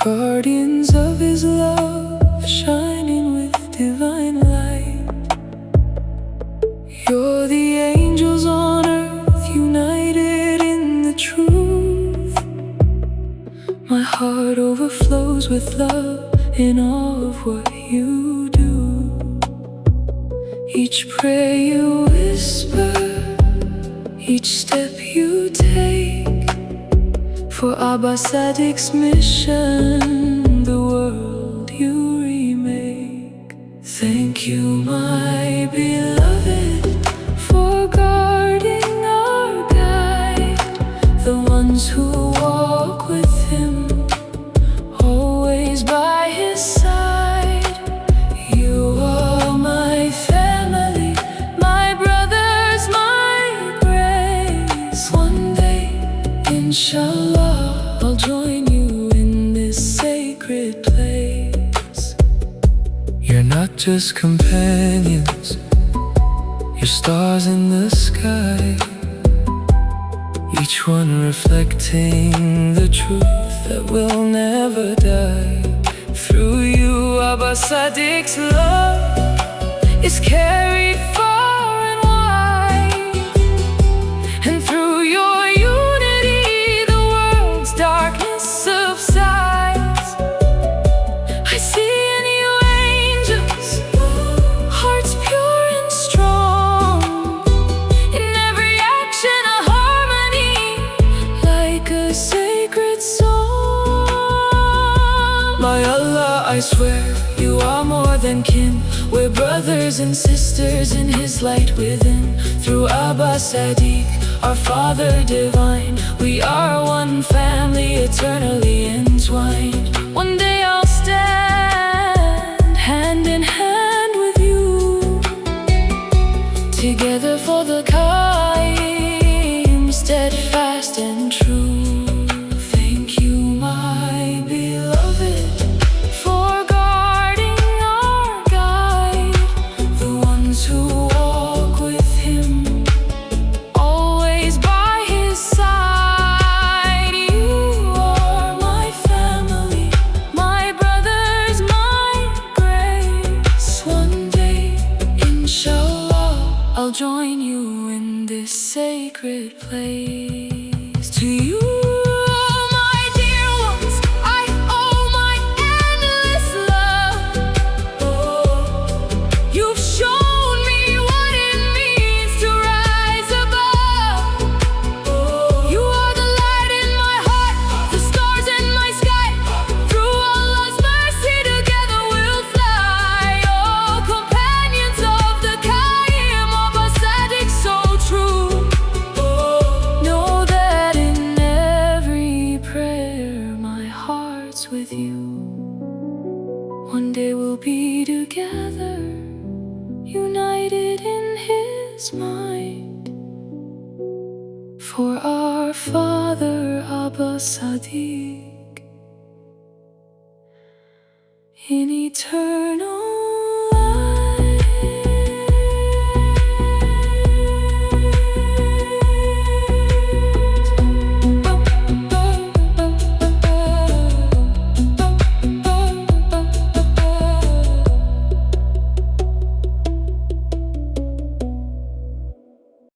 guardians of His love, shining with divine light. You're the angels on earth, united in the truth. My heart overflows with love in all of what you do. Each prayer you whisper, each step you take, for Aba Al-Sadiq's mission, the world you remake. Thank you, my beloved, for guarding our guide, the ones who walk with Him, always by His side. You are my family, my brothers, my grace. One day, Insha'Allah, I'll join you in this sacred place. You're not just companions, you're stars in the sky, each one reflecting the truth that will never die. Through you, Aba Al-Sadiq's love is carried far and wide, and through your unity the world's darkness subsides. I see in you angels, hearts pure and strong, in every action a harmony, like a sacred song. My Allah, I swear, you are more than kin. We're brothers and sisters in His light within. Through Aba Al-Sadiq, our Father divine, we are one family, eternally entwined. One day I'll stand hand in hand with you, together for the Qa'im, steadfast and true. Thank you, my beloved, for guarding our guide, the ones who walk with Him, always by His side. You are my family, my brothers, my grace. One day, Insha'Allah, I'll join you in this sacred place. To you, my dear ones, I owe my endless love. You've shown me what it means to rise above. You are the light in my heart, the stars in my sky. Through Allah's mercy, together we'll fly. Oh, companions of the Qa'im, Aba Al-Sadiq so true. Know that in every prayer my heart's with you. One day we'll be together, united in His mind. For our Father Aba Al-Sadiq, in eternal